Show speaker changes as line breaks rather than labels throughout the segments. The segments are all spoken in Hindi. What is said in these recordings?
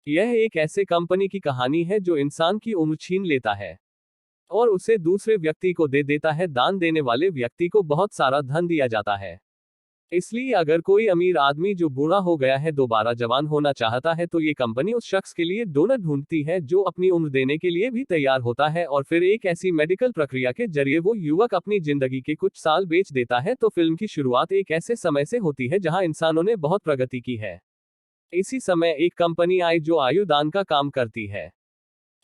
यह एक ऐसे कंपनी की कहानी है जो इंसान की उम्र छीन लेता है और उसे दूसरे व्यक्ति को दे देता है। दान देने वाले व्यक्ति को बहुत सारा धन दिया जाता है। इसलिए अगर कोई अमीर आदमी जो बूढ़ा हो गया है दोबारा जवान होना चाहता है तो ये कंपनी उस शख्स के लिए डोनर ढूंढती है जो अपनी उम्र देने के लिए भी तैयार होता है, और फिर एक ऐसी मेडिकल प्रक्रिया के जरिए वो युवक अपनी जिंदगी के कुछ साल बेच देता है। तो फिल्म की शुरुआत एक ऐसे समय से होती है जहां इंसानों ने बहुत प्रगति की है। इसी समय एक कंपनी आई जो आयु दान का काम करती है।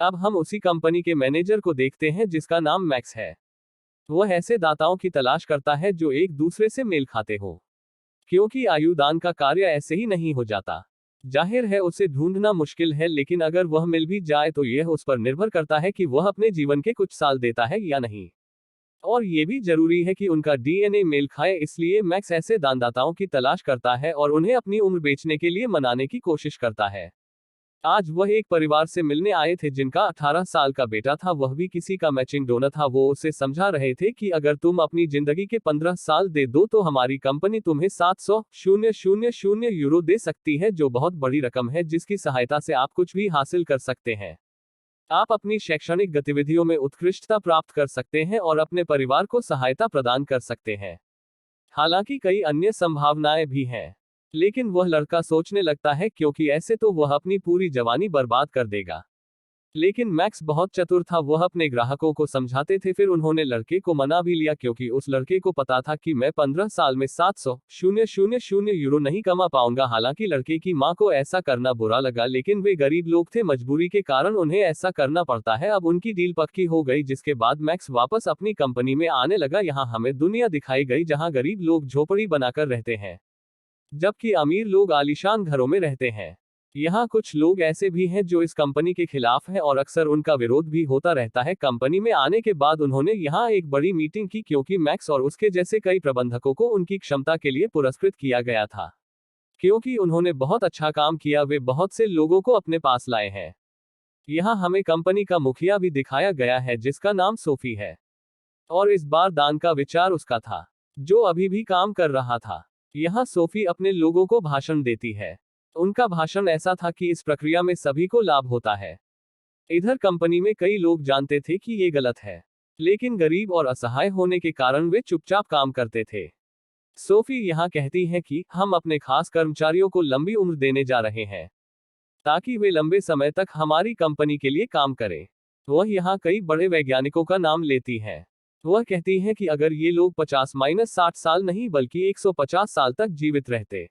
अब हम उसी कंपनी के मैनेजर को देखते हैं जिसका नाम मैक्स है। वह ऐसे दाताओं की तलाश करता है जो एक दूसरे से मेल खाते हो, क्योंकि आयु दान का कार्य ऐसे ही नहीं हो जाता। जाहिर है उसे ढूंढना मुश्किल है, लेकिन अगर वह मिल भी जाए तो यह उस पर निर्भर करता है कि वह अपने जीवन के कुछ साल देता है या नहीं। और ये भी जरूरी है कि उनका डीएनए मेल खाए, इसलिए मैक्स ऐसे दानदाताओं की तलाश करता है और उन्हें अपनी उम्र बेचने के लिए मनाने की कोशिश करता है। आज वह एक परिवार से मिलने आए थे जिनका 18 साल का बेटा था, वह भी किसी का मैचिंग डोनर था। वो उसे समझा रहे थे कि अगर तुम अपनी जिंदगी के 15 साल दे दो तो हमारी कंपनी तुम्हें 700,000 यूरो दे सकती है, जो बहुत बड़ी रकम है जिसकी सहायता से आप कुछ भी हासिल कर सकते हैं। आप अपनी शैक्षणिक गतिविधियों में उत्कृष्टता प्राप्त कर सकते हैं और अपने परिवार को सहायता प्रदान कर सकते हैं। हालांकि कई अन्य संभावनाएं भी हैं, लेकिन वह लड़का सोचने लगता है क्योंकि ऐसे तो वह अपनी पूरी जवानी बर्बाद कर देगा। लेकिन मैक्स बहुत चतुर था, वह अपने ग्राहकों को समझाते थे। फिर उन्होंने लड़के को मना भी लिया क्योंकि उस लड़के को पता था कि मैं 15 साल में 700,000 यूरो नहीं कमा पाऊंगा। हालांकि लड़के की मां को ऐसा करना बुरा लगा, लेकिन वे गरीब लोग थे, मजबूरी के कारण उन्हें ऐसा करना पड़ता है। अब उनकी डील पक्की हो गई, जिसके बाद मैक्स वापस अपनी कंपनी में आने लगा। यहाँ हमें दुनिया दिखाई गई जहाँ गरीब लोग झोपड़ी बनाकर रहते हैं जबकि अमीर लोग आलीशान घरों में रहते हैं। यहाँ कुछ लोग ऐसे भी हैं जो इस कंपनी के खिलाफ हैं और अक्सर उनका विरोध भी होता रहता है। कंपनी में आने के बाद उन्होंने यहाँ एक बड़ी मीटिंग की क्योंकि मैक्स और उसके जैसे कई प्रबंधकों को उनकी क्षमता के लिए पुरस्कृत किया गया था। क्योंकि उन्होंने बहुत अच्छा काम किया, वे बहुत से लोगों को अपने पास लाए हैं। यहाँ हमें कंपनी का मुखिया भी दिखाया गया है जिसका नाम सोफी है, और इस बार दान का विचार उसका था, जो अभी भी काम कर रहा था। यहाँ सोफी अपने लोगों को भाषण देती है। उनका भाषण ऐसा था कि इस प्रक्रिया में सभी को लाभ होता है। इधर कंपनी में कई लोग जानते थे कि ये गलत है, लेकिन गरीब और असहाय होने के कारण वे चुपचाप काम करते थे। सोफी यहाँ कहती हैं कि हम अपने खास कर्मचारियों को लंबी उम्र देने जा रहे हैं ताकि वे लंबे समय तक हमारी कंपनी के लिए काम करें। वह यहाँ कई बड़े वैज्ञानिकों का नाम लेती है। वह कहती हैं कि अगर ये लोग 50-60 साल नहीं बल्कि 150 साल तक जीवित रहते,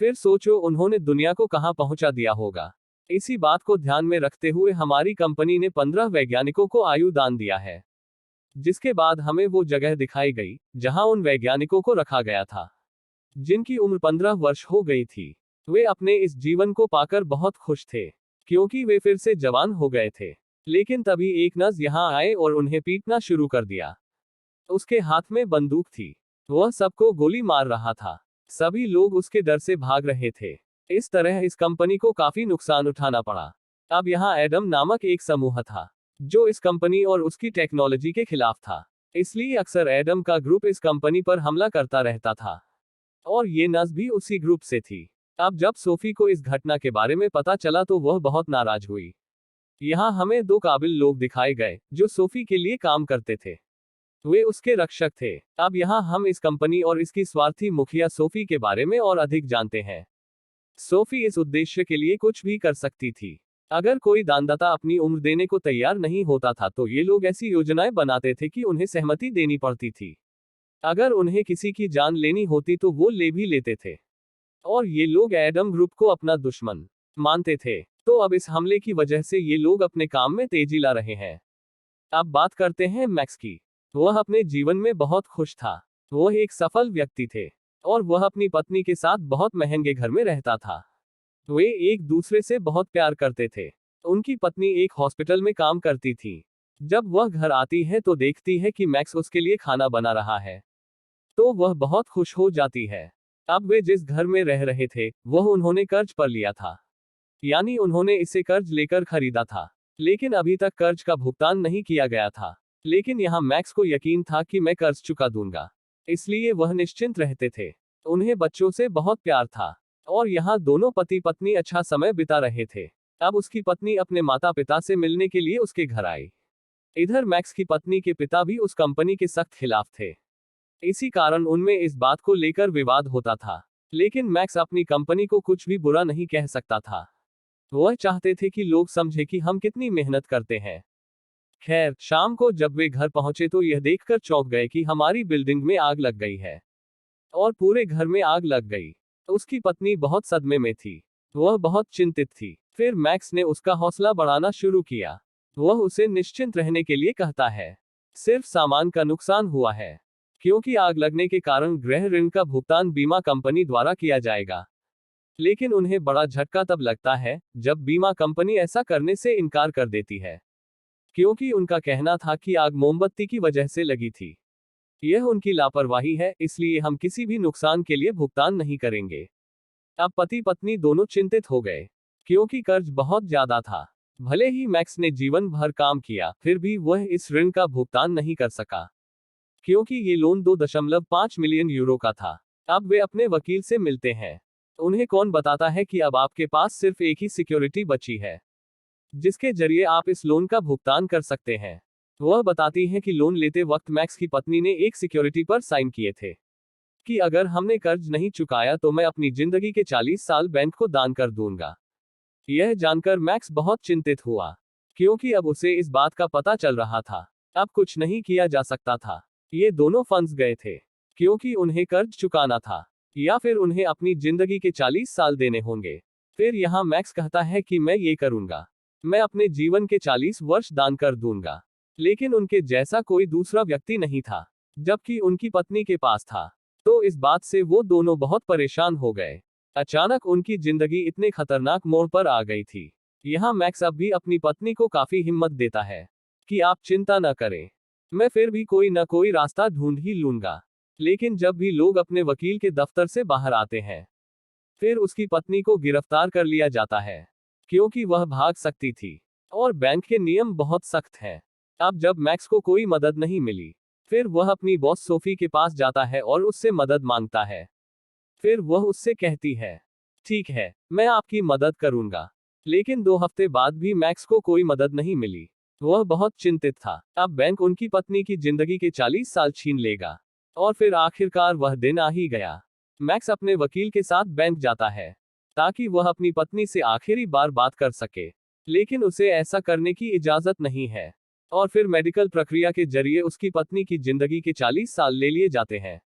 फिर सोचो उन्होंने दुनिया को कहां पहुंचा दिया होगा। इसी बात को ध्यान में रखते हुए हमारी कंपनी ने 15 वैज्ञानिकों को आयु दान दिया है, जिसके बाद हमें वो जगह दिखाई गई जहां उन वैज्ञानिकों को रखा गया था जिनकी उम्र 15 वर्ष हो गई थी। वे अपने इस जीवन को पाकर बहुत खुश थे क्योंकि वे फिर से जवान हो गए थे। लेकिन तभी एक नर्स यहाँ आए और उन्हें पीटना शुरू कर दिया। उसके हाथ में बंदूक थी, वह सबको गोली मार रहा था। सभी लोग उसके डर से भाग रहे थे। इस तरह इस कंपनी को काफी नुकसान उठाना पड़ा। अब यहाँ एडम नामक एक समूह था जो इस कंपनी और उसकी टेक्नोलॉजी के खिलाफ था। इसलिए अक्सर एडम का ग्रुप इस कंपनी पर हमला करता रहता था, और ये नर्स भी उसी ग्रुप से थी। अब जब सोफी को इस घटना के बारे में पता चला तो वह बहुत नाराज हुई। यहाँ हमें दो काबिल लोग दिखाए गए जो सोफी के लिए काम करते थे। वे उसके रक्षक थे। अब यहाँ हम इस कंपनी और इसकी स्वार्थी मुखिया सोफी के बारे में और अधिक जानते हैं। सोफी इस उद्देश्य के लिए कुछ भी कर सकती थी। अगर कोई दानदाता अपनी उम्र देने को तैयार नहीं होता था तो ये लोग ऐसी योजनाएं बनाते थे कि उन्हें सहमति देनी पड़ती थी। अगर उन्हें किसी की जान लेनी होती तो वो ले भी लेते थे, और ये लोग एडम ग्रुप को अपना दुश्मन मानते थे। तो अब इस हमले की वजह से ये लोग अपने काम में तेजी ला रहे हैं। अब बात करते हैं मैक्स की। वह अपने जीवन में बहुत खुश था। वह एक सफल व्यक्ति थे और वह अपनी पत्नी के साथ बहुत महंगे घर में रहता था। वे एक दूसरे से बहुत प्यार करते थे। उनकी पत्नी एक हॉस्पिटल में काम करती थी। जब वह घर आती है तो देखती है कि मैक्स उसके लिए खाना बना रहा है, तो वह बहुत खुश हो जाती है। अब वे जिस घर में रह रहे थे वह उन्होंने कर्ज पर लिया था, यानी उन्होंने इसे कर्ज लेकर खरीदा था, लेकिन अभी तक कर्ज का भुगतान नहीं किया गया था। लेकिन यहाँ मैक्स को यकीन था कि मैं कर्ज चुका दूंगा, इसलिए वह निश्चिंत रहते थे। उन्हें बच्चों से बहुत प्यार था और यहाँ दोनों पति पत्नी अच्छा समय बिता रहे थे। अब उसकी पत्नी अपने माता पिता से मिलने के लिए उसके घर आई। इधर मैक्स की पत्नी के पिता भी उस कंपनी के सख्त खिलाफ थे। इसी कारण उनमें इस बात को लेकर विवाद होता था। लेकिन मैक्स अपनी कंपनी को कुछ भी बुरा नहीं कह सकता था। वह चाहते थे कि लोग समझे कि हम कितनी मेहनत करते हैं। खैर, शाम को जब वे घर पहुंचे तो यह देखकर चौंक गए कि हमारी बिल्डिंग में आग लग गई है और पूरे घर में आग लग गई। उसकी पत्नी बहुत सदमे में थी। वह बहुत चिंतित थी। फिर मैक्स ने उसका हौसला बढ़ाना शुरू किया। वह उसे निश्चिंत रहने के लिए कहता है। सिर्फ सामान का नुकसान हुआ है, क्योंकि आग लगने के कारण गृह ऋण का भुगतान बीमा कंपनी द्वारा किया जाएगा। लेकिन उन्हें बड़ा झटका तब लगता है जब बीमा कंपनी ऐसा करने से इनकार कर देती है, क्योंकि उनका कहना था कि आग मोमबत्ती की वजह से लगी थी। यह उनकी लापरवाही है, इसलिए हम किसी भी नुकसान के लिए भुगतान नहीं करेंगे। अब पति पत्नी दोनों चिंतित हो गए, क्योंकि कर्ज बहुत ज्यादा था। भले ही मैक्स ने जीवन भर काम किया, फिर भी वह इस ऋण का भुगतान नहीं कर सका, क्योंकि ये लोन 2.5 मिलियन यूरो का था। अब वे अपने वकील से मिलते हैं। उन्हें कौन बताता है कि अब आपके पास सिर्फ एक ही सिक्योरिटी बची है, जिसके जरिए आप इस लोन का भुगतान कर सकते हैं। वह बताती है कि लोन लेते वक्त मैक्स की पत्नी ने एक सिक्योरिटी पर साइन किए थे कि अगर हमने कर्ज नहीं चुकाया तो मैं अपनी जिंदगी के 40 साल बैंक को दान कर दूंगा। यह जानकर मैक्स बहुत चिंतित हुआ, क्योंकि अब उसे इस बात का पता चल रहा था अब कुछ नहीं किया जा सकता था। ये दोनों फंस गए थे, क्योंकि उन्हें कर्ज चुकाना था या फिर उन्हें अपनी जिंदगी के 40 साल देने होंगे। फिर यहाँ मैक्स कहता है कि मैं ये करूंगा, मैं अपने जीवन के 40 वर्ष दान कर दूंगा। लेकिन उनके जैसा कोई दूसरा व्यक्ति नहीं था, जबकि उनकी पत्नी के पास था। तो इस बात से वो दोनों बहुत परेशान हो गए। अचानक उनकी जिंदगी इतने खतरनाक मोड़ पर आ गई थी। यहाँ मैक्स अब भी अपनी पत्नी को काफी हिम्मत देता है कि आप चिंता न करें, मैं फिर भी कोई न कोई रास्ता ढूंढ ही लूंगा। लेकिन जब भी लोग अपने वकील के दफ्तर से बाहर आते हैं, फिर उसकी पत्नी को गिरफ्तार कर लिया जाता है, क्योंकि वह भाग सकती थी और बैंक के नियम बहुत सख्त हैं। अब जब मैक्स को कोई मदद नहीं मिली, फिर वह अपनी बॉस सोफी के पास जाता है और उससे मदद मांगता है। फिर वह उससे कहती है, ठीक है, मैं आपकी मदद करूंगा। लेकिन 2 हफ्ते बाद भी मैक्स को कोई मदद नहीं मिली। वह बहुत चिंतित था। अब बैंक उनकी पत्नी की जिंदगी के 40 साल छीन लेगा। और फिर आखिरकार वह दिन आ ही गया। मैक्स अपने वकील के साथ बैंक जाता है ताकि वह अपनी पत्नी से आखिरी बार बात कर सके, लेकिन उसे ऐसा करने की इजाजत नहीं है। और फिर मेडिकल प्रक्रिया के जरिए उसकी पत्नी की जिंदगी के 40 साल ले लिए जाते हैं।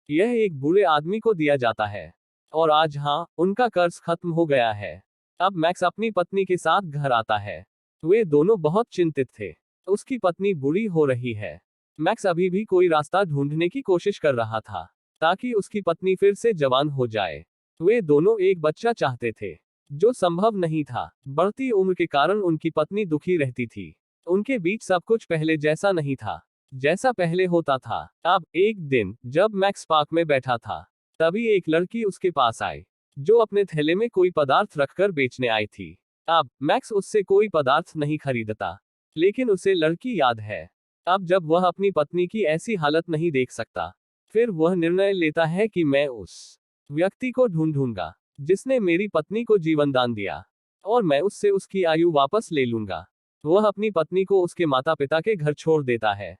यह एक बुरे आदमी को दिया जाता है। और आज हाँ, उनका कर्ज खत्म हो गया है। अब मैक्स अपनी पत्नी के साथ घर आता है। वे दोनों बहुत चिंतित थे। उसकी पत्नी बुरी हो रही है। मैक्स अभी भी कोई रास्ता ढूंढने की कोशिश कर रहा था ताकि उसकी पत्नी फिर से जवान हो जाए। वे दोनों एक बच्चा चाहते थे, जो संभव नहीं था। बढ़ती उम्र के कारण उनकी पत्नी दुखी रहती थी। उनके बीच सब कुछ पहले जैसा नहीं था, जैसा पहले होता था। अब एक दिन जब मैक्स पार्क में बैठा था, तभी एक लड़की उसके पास आई, जो अपने थैले में कोई पदार्थ रखकर बेचने आई थी। अब मैक्स उससे कोई पदार्थ नहीं खरीदता, लेकिन उसे लड़की याद है। अब जब वह अपनी पत्नी की ऐसी हालत नहीं देख सकता, फिर वह निर्णय लेता है कि मैं उस व्यक्ति को ढूंढूंगा जिसने मेरी पत्नी को जीवन दान दिया, और मैं उससे उसकी आयु वापस ले लूंगा। वह अपनी पत्नी को उसके माता पिता के घर छोड़ देता है।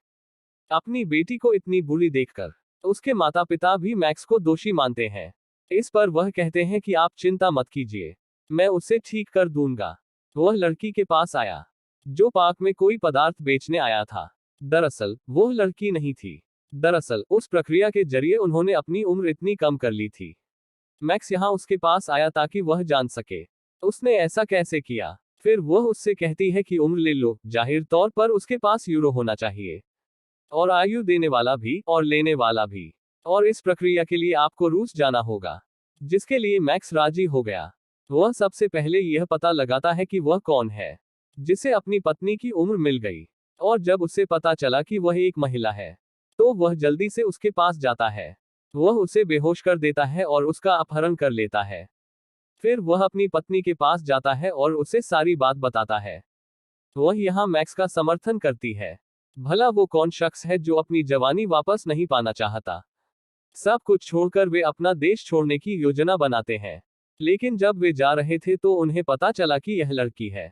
अपनी बेटी को इतनी बुरी देखकर उसके माता पिता भी मैक्स को दोषी मानते हैं। इस पर वह कहते हैं कि आप चिंता मत कीजिए, मैं उसे ठीक कर दूंगा। वह लड़की के पास आया, जो पार्क में कोई पदार्थ बेचने आया था। दरअसल वह लड़की नहीं थी। दरअसल उस प्रक्रिया के जरिए उन्होंने अपनी उम्र इतनी कम कर ली थी। मैक्स यहाँ उसके पास आया ताकि वह जान सके उसने ऐसा कैसे किया। फिर वह उससे कहती है कि उम्र ले लो, जाहिर तौर पर उसके पास यूरो होना चाहिए, और आयु देने वाला भी और लेने वाला भी। और इस प्रक्रिया के लिए आपको रूस जाना होगा, जिसके लिए मैक्स राजी हो गया। वह सबसे पहले यह पता लगाता है कि वह कौन है जिसे अपनी पत्नी की उम्र मिल गई। और जब उसे पता चला कि वह एक महिला है, तो वह जल्दी से उसके पास जाता है। वह उसे बेहोश कर देता है और उसका अपहरण कर लेता है। फिर वह अपनी पत्नी के पास जाता है और उसे सारी बात बताता है। वह यहाँ मैक्स का समर्थन करती है। भला वो कौन शख्स है जो अपनी जवानी वापस नहीं पाना चाहता। सब कुछ छोड़कर वे अपना देश छोड़ने की योजना बनाते हैं। लेकिन जब वे जा रहे थे तो उन्हें पता चला कि यह लड़की है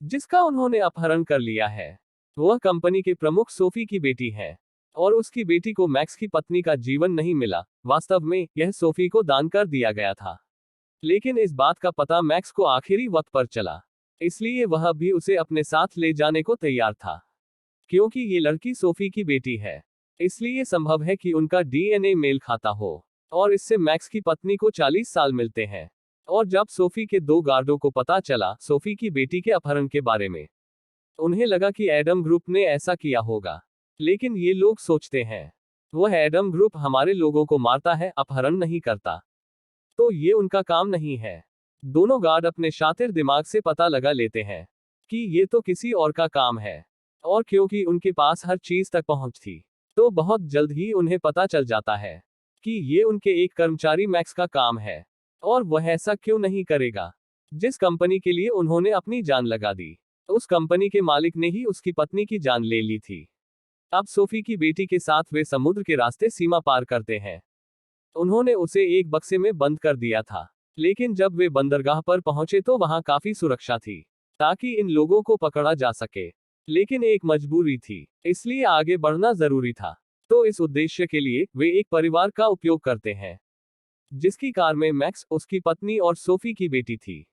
जिसका उन्होंने अपहरण कर लिया है, वह कंपनी के प्रमुख सोफी की बेटी है। और उसकी बेटी को मैक्स की पत्नी का जीवन नहीं मिला, वास्तव में यह सोफी को दान कर दिया गया था। लेकिन इस बात का पता मैक्स को आखिरी वक्त पर चला, इसलिए वह भी उसे अपने साथ ले जाने को तैयार था। क्योंकि ये लड़की सोफी की बेटी है, इसलिए संभव है कि उनका डीएनए मेल खाता हो, और इससे मैक्स की पत्नी को 40 साल मिलते हैं। और जब सोफी के दो गार्डों को पता चला सोफी की बेटी के अपहरण के बारे में, उन्हें लगा कि एडम ग्रुप ने ऐसा किया होगा। लेकिन ये लोग सोचते हैं वह एडम ग्रुप हमारे लोगों को मारता है, अपहरण नहीं करता, तो ये उनका काम नहीं है। दोनों गार्ड अपने शातिर दिमाग से पता लगा लेते हैं कि ये तो किसी और का काम है, और क्योंकि उनके पास हर चीज तक पहुंच थी, तो बहुत जल्द ही उन्हें पता चल जाता है कि ये उनके एक कर्मचारी मैक्स का काम है। और वह ऐसा क्यों नहीं करेगा? जिस कंपनी के लिए उन्होंने अपनी जान लगा दी, उस कंपनी के मालिक ने ही उसकी पत्नी की जान ले ली थी। अब सोफी की बेटी के साथ वे समुद्र के रास्ते सीमा पार करते हैं। उन्होंने उसे एक बक्से में बंद कर दिया था, लेकिन जब वे बंदरगाह पर पहुंचे तो वहां काफी सुरक्षा थी ताकि इन लोगों को पकड़ा जा सके। लेकिन एक मजबूरी थी, इसलिए आगे बढ़ना जरूरी था। तो इस उद्देश्य के लिए वे एक परिवार का उपयोग करते हैं, जिसकी कार में मैक्स, उसकी पत्नी और सोफी की बेटी थी,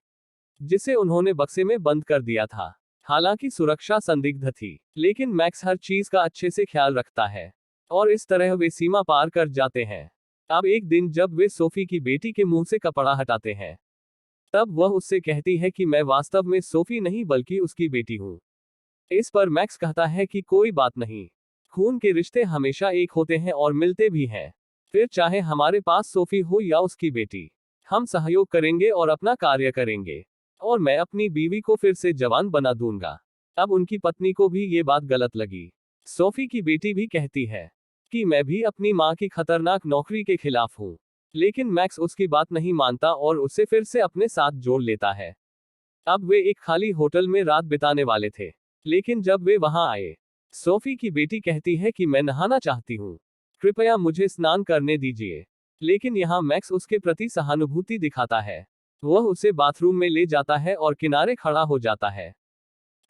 जिसे उन्होंने बक्से में बंद कर दिया था। हालांकि सुरक्षा संदिग्ध थी, लेकिन मैक्स हर चीज का अच्छे से ख्याल रखता है, और इस तरह वे सीमा पार कर जाते हैं। अब एक दिन जब वे सोफी की बेटी के मुंह से कपड़ा हटाते हैं, तब वह उससे कहती है कि मैं वास्तव में सोफी नहीं बल्कि उसकी बेटी हूं। इस पर मैक्स कहता है कि कोई बात नहीं, खून के रिश्ते हमेशा एक होते हैं और मिलते भी हैं। फिर चाहे हमारे पास सोफी हो या उसकी बेटी, हम सहयोग करेंगे और अपना कार्य करेंगे, और मैं अपनी बीवी को फिर से जवान बना दूंगा। अब उनकी पत्नी को भी ये बात गलत लगी। सोफी की बेटी भी कहती है कि मैं भी अपनी मां की खतरनाक नौकरी के खिलाफ हूं। लेकिन मैक्स उसकी बात नहीं मानता और उसे फिर से अपने साथ जोड़ लेता है। अब वे एक खाली होटल में रात बिताने वाले थे, लेकिन जब वे वहां आए, सोफी की बेटी कहती है कि मैं नहाना चाहती हूँ, कृपया मुझे स्नान करने दीजिए। लेकिन यहाँ मैक्स उसके प्रति सहानुभूति दिखाता है। वह उसे बाथरूम में ले जाता है और किनारे खड़ा हो जाता है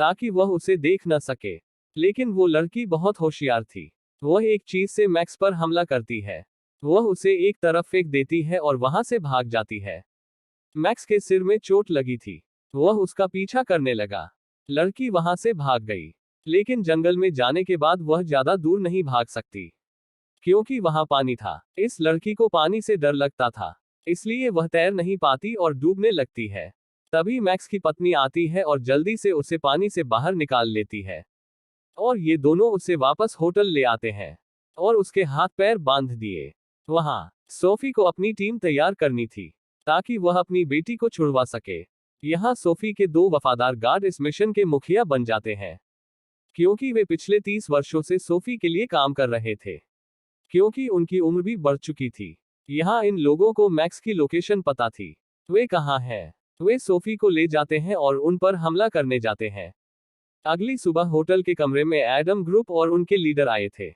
ताकि वह उसे देख न सके। लेकिन वो लड़की बहुत होशियार थी। वह एक चीज से मैक्स पर हमला करती है। वह उसे एक तरफ फेंक देती है और वहां से भाग जाती है। मैक्स के सिर में चोट लगी थी। वह उसका पीछा करने लगा। लड़की वहां से भाग गई, लेकिन जंगल में जाने के बाद वह ज्यादा दूर नहीं भाग सकती, क्योंकि वहां पानी था। इस लड़की को पानी से डर लगता था, इसलिए वह तैर नहीं पाती और डूबने लगती है। तभी मैक्स की पत्नी आती है और जल्दी से उसे पानी से बाहर निकाल लेती है, और ये दोनों उसे वापस होटल ले आते हैं और उसके हाथ पैर बांध दिए। वहां सोफी को अपनी टीम तैयार करनी थी ताकि वह अपनी बेटी को छुड़वा सके। यहाँ सोफी के दो वफादार गार्ड इस मिशन के मुखिया बन जाते हैं, क्योंकि वे पिछले 30 वर्षों से सोफी के लिए काम कर रहे थे। क्योंकि उनकी उम्र भी बढ़ चुकी थी, यहाँ इन लोगों को मैक्स की लोकेशन पता थी। वे कहाँ हैं? वे सोफी को ले जाते हैं और उन पर हमला करने जाते हैं। अगली सुबह होटल के कमरे में एडम ग्रुप और उनके लीडर आए थे,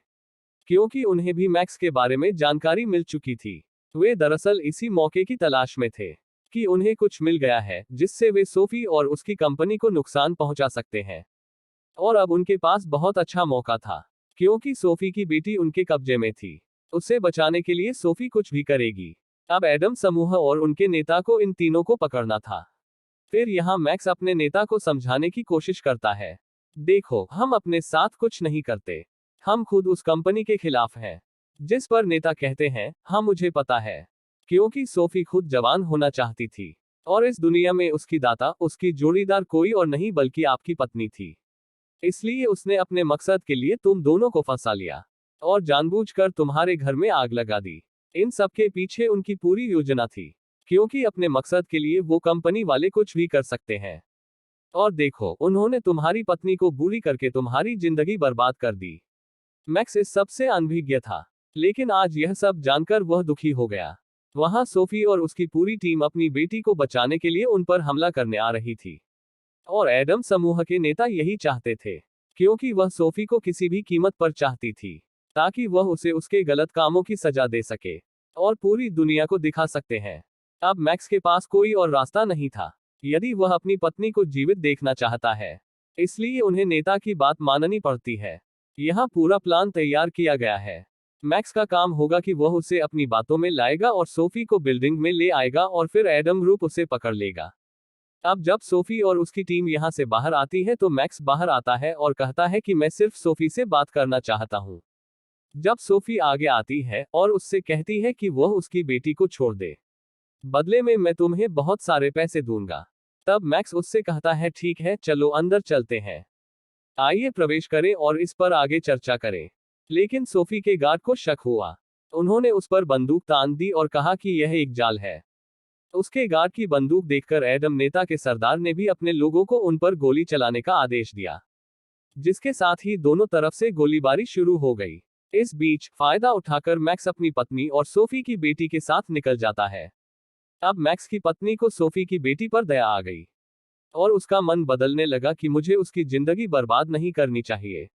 क्योंकि उन्हें भी मैक्स के बारे में जानकारी मिल चुकी थी। वे दरअसल इसी मौके की तलाश में थे कि उन्हें कुछ मिल गया है जिससे वे सोफी और उसकी कंपनी को नुकसान पहुंचा सकते हैं। और अब उनके पास बहुत अच्छा मौका था, क्योंकि सोफी की बेटी उनके कब्जे में थी। उसे बचाने के लिए सोफी कुछ भी करेगी। अब एडम समूह और उनके नेता को इन तीनों को पकड़ना था। फिर यहाँ मैक्स अपने नेता को समझाने की कोशिश करता है, देखो, हम अपने साथ कुछ नहीं करते, हम खुद उस कंपनी के खिलाफ हैं। जिस पर नेता कहते हैं, हाँ मुझे पता है, क्योंकि सोफी खुद जवान होना चाहती थी, और इस दुनिया में उसकी दाता, उसकी जोड़ीदार कोई और नहीं बल्कि आपकी पत्नी थी। इसलिए उसने अपने मकसद के लिए तुम दोनों को फंसा लिया और जानबूझकर तुम्हारे घर में आग लगा दी। इन सब के पीछे उनकी पूरी योजना थी, क्योंकि अपने मकसद के लिए वो कंपनी वाले कुछ भी कर सकते हैं। और देखो, उन्होंने तुम्हारी पत्नी को बुरी करके तुम्हारी जिंदगी बर्बाद कर दी। मैक्स इस सब से अनभिज्ञ था, लेकिन आज यह सब जानकर वह दुखी हो गया। वहां सोफी और उसकी पूरी टीम अपनी बेटी को बचाने के लिए उन पर हमला करने आ रही थी, और एडम समूह के नेता यही चाहते थे, क्योंकि वह सोफी को किसी भी कीमत पर चाहती थी, ताकि वह उसे उसके गलत कामों की सजा दे सके और पूरी दुनिया को दिखा सकते हैं अब मैक्स के पास कोई और रास्ता नहीं था, यदि वह अपनी पत्नी को जीवित देखना चाहता है, इसलिए उन्हें नेता की बात माननी पड़ती है। यहाँ पूरा प्लान तैयार किया गया है। मैक्स का काम होगा कि वह उसे अपनी बातों में लाएगा और सोफी को बिल्डिंग में ले आएगा और फिर एडम ग्रुप उसे पकड़ लेगा। अब जब सोफी और उसकी टीम यहाँ से बाहर आती है तो मैक्स बाहर आता है और कहता है कि मैं सिर्फ सोफी से बात करना चाहता हूँ। जब सोफी आगे आती है और उससे कहती है कि वह उसकी बेटी को छोड़ दे, बदले में मैं तुम्हें बहुत सारे पैसे दूंगा, तब मैक्स उससे कहता है ठीक है, चलो अंदर चलते हैं, आइए प्रवेश करें और इस पर आगे चर्चा करें। लेकिन सोफी के गार्ड को शक हुआ। उन्होंने उस पर बंदूक तान दी और कहा कि यह एक जाल है। उसके गार्ड की बंदूक देखकर एडम नेता के सरदार ने भी अपने लोगों को उन पर गोली चलाने का आदेश दिया, जिसके साथ ही दोनों तरफ से गोलीबारी शुरू हो गई। इस बीच फायदा उठाकर मैक्स अपनी पत्नी और सोफी की बेटी के साथ निकल जाता है। अब मैक्स की पत्नी को सोफी की बेटी पर दया आ गई और उसका मन बदलने लगा कि मुझे उसकी जिंदगी बर्बाद नहीं करनी चाहिए,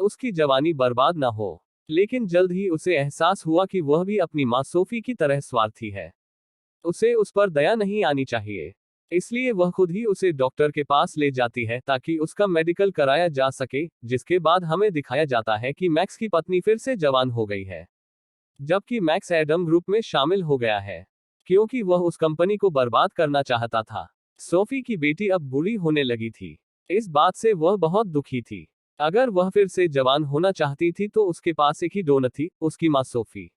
उसकी जवानी बर्बाद ना हो। लेकिन जल्द ही उसे एहसास हुआ कि वह भी अपनी मां सोफी की तरह स्वार्थी है, उसे उस पर दया नहीं आनी चाहिए। इसलिए वह खुद ही उसे डॉक्टर के पास ले जाती है ताकि उसका मेडिकल कराया जा सके, जिसके बाद हमें दिखाया जाता है कि मैक्स की पत्नी फिर से जवान हो गई है, जबकि मैक्स एडम ग्रुप में शामिल हो गया है, क्योंकि वह उस कंपनी को बर्बाद करना चाहता था। सोफी की बेटी अब बूढ़ी होने लगी थी। इस बात से वह बहुत दुखी थी। अगर वह फिर से जवान होना चाहती थी तो उसके पास एक ही डोनर थी, उसकी मां सोफी।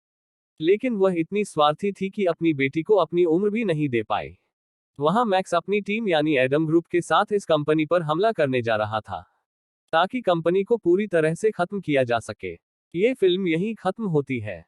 लेकिन वह इतनी स्वार्थी थी कि अपनी बेटी को अपनी उम्र भी नहीं दे पाई। वहां मैक्स अपनी टीम यानी एडम ग्रुप के साथ इस कंपनी पर हमला करने जा रहा था, ताकि कंपनी को पूरी तरह से खत्म किया जा सके। ये फिल्म यहीं खत्म होती है।